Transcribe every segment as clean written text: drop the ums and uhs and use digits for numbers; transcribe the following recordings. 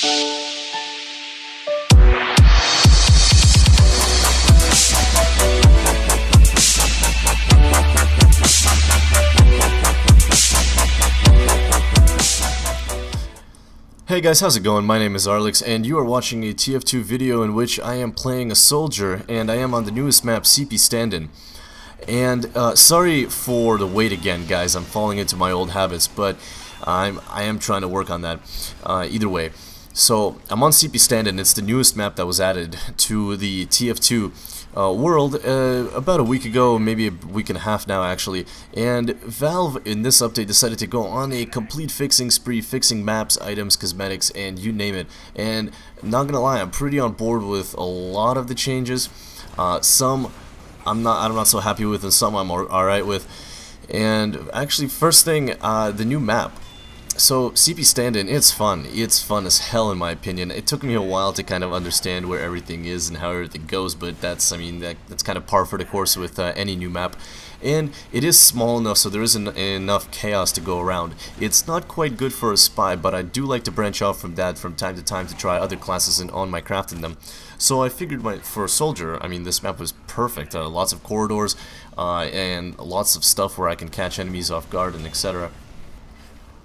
Hey guys, how's it going? My name is Arlix, and you are watching a TF2 video in which I am playing a soldier, and I am on the newest map, CP Stand-In. And sorry for the wait again, guys. I'm falling into my old habits, but I am trying to work on that. Either way, so I'm on CP Stand-In. It's the newest map that was added to the TF2 world about a week ago, maybe a week and a half now actually, and Valve in this update decided to go on a complete fixing spree, fixing maps, items, cosmetics, and you name it. And not gonna lie, I'm pretty on board with a lot of the changes. Some I'm not so happy with, and some I'm alright with. And actually, first thing, the new map. So CP Stand-In, it's fun as hell in my opinion. It took me a while to kind of understand where everything is and how everything goes, but that's kind of par for the course with any new map. And it is small enough so there isn't enough chaos to go around. It's not quite good for a spy, but I do like to branch off from that from time to time to try other classes and on my craft in them. So I figured for a soldier, I mean, this map was perfect. Lots of corridors and lots of stuff where I can catch enemies off guard and etc.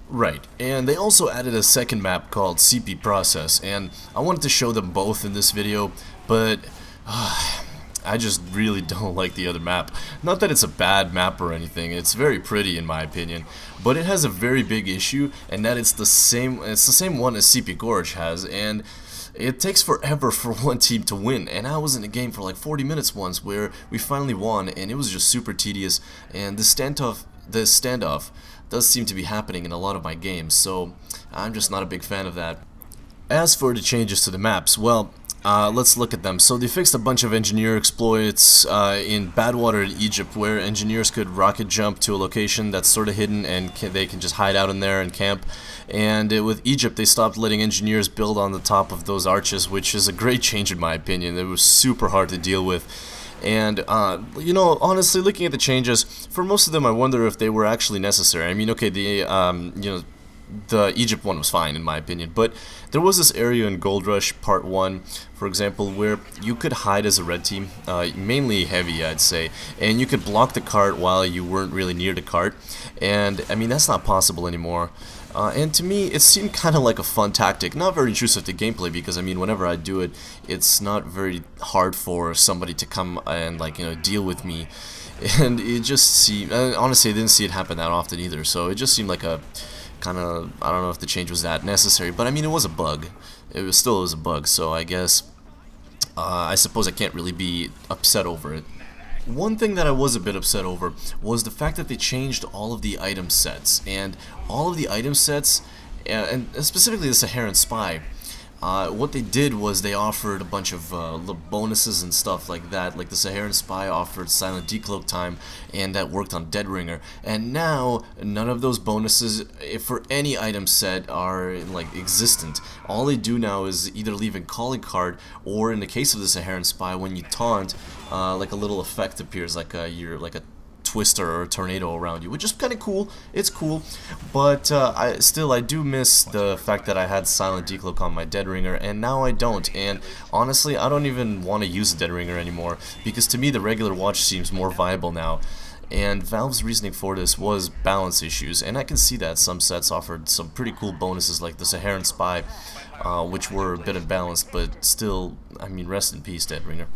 Right, and they also added a second map called CP Process, and I wanted to show them both in this video, but I just really don't like the other map. Not that it's a bad map or anything, it's very pretty in my opinion, but it has a very big issue, and that it's the same one as CP Gorge has, and it takes forever for one team to win. And I was in a game for like 40 minutes once where we finally won, and it was just super tedious, and the standoff does seem to be happening in a lot of my games, so I'm just not a big fan of that. As for the changes to the maps, well, let's look at them. So they fixed a bunch of engineer exploits in Badwater in Egypt, where engineers could rocket jump to a location that's sort of hidden and they can just hide out in there and camp. And with Egypt, they stopped letting engineers build on the top of those arches, which is a great change in my opinion. It was super hard to deal with. And, you know, honestly, looking at the changes, for most of them I wonder if they were actually necessary. I mean, okay, you know, the Egypt one was fine in my opinion, but there was this area in Gold Rush Part 1, for example, where you could hide as a red team, mainly heavy I'd say, and you could block the cart while you weren't really near the cart, and I mean that's not possible anymore. And to me, it seemed kind of like a fun tactic, not very intrusive to gameplay, because I mean, whenever I do it, it's not very hard for somebody to come and, like, you know, deal with me. And it just seemed, honestly, I didn't see it happen that often either, so it just seemed like a kind of, I don't know if the change was that necessary, but I mean, it was a bug. It was a bug, so I guess, I suppose I can't really be upset over it. One thing that I was a bit upset over was the fact that they changed all of the item sets, and all of the item sets, and specifically the Saharan Spy, what they did was they offered a bunch of little bonuses and stuff like that. Like the Saharan Spy offered silent decloak time, and that worked on Dead Ringer. And now none of those bonuses for any item set are like existent. All they do now is either leave a calling card, or in the case of the Saharan Spy, when you taunt, like a little effect appears, like you're like a twister or a tornado around you, which is kind of cool. It's cool, but I do miss the fact that I had silent decloak on my Dead Ringer, and now I don't. And honestly, I don't even want to use the Dead Ringer anymore, because to me the regular watch seems more viable now. And Valve's reasoning for this was balance issues, and I can see that some sets offered some pretty cool bonuses, like the Saharan Spy, which were a bit imbalanced, but still, I mean, rest in peace, Dead Ringer.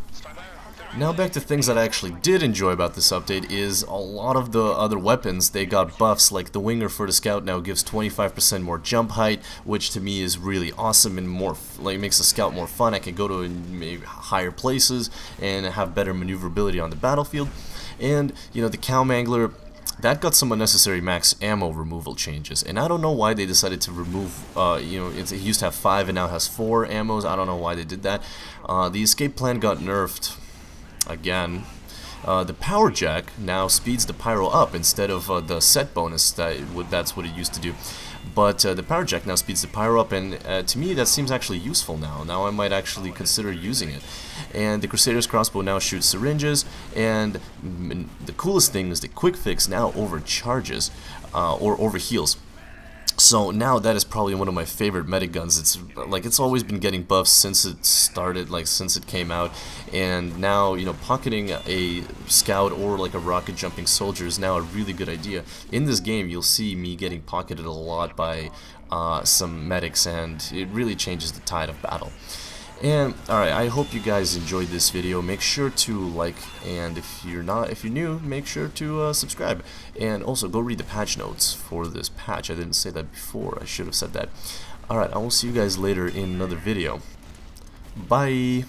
Now back to things that I actually did enjoy about this update is a lot of the other weapons. They got buffs, like the Winger for the Scout now gives 25% more jump height, which to me is really awesome and more makes the Scout more fun. I can go to maybe higher places and have better maneuverability on the battlefield. And, you know, the Cow Mangler, that got some unnecessary max ammo removal changes, and I don't know why they decided to remove, you know, it used to have 5 and now has 4 ammos. I don't know why they did that. The escape plan got nerfed again. The Power Jack now speeds the pyro up instead of the set bonus. That's what it used to do. But the Power Jack now speeds the pyro up, and to me that seems actually useful now. Now I might actually consider using it. And the Crusader's Crossbow now shoots syringes, and the coolest thing is the Quick Fix now overcharges, or overheals. So now that is probably one of my favorite medic guns. It's always been getting buffs since it started, like since it came out, and now, you know, pocketing a scout or like a rocket jumping soldier is now a really good idea. In this game you'll see me getting pocketed a lot by some medics, and it really changes the tide of battle. And alright, I hope you guys enjoyed this video. Make sure to like, and if you're new, make sure to subscribe. And also go read the patch notes for this patch. I didn't say that before, I should have said that. Alright, I will see you guys later in another video. Bye!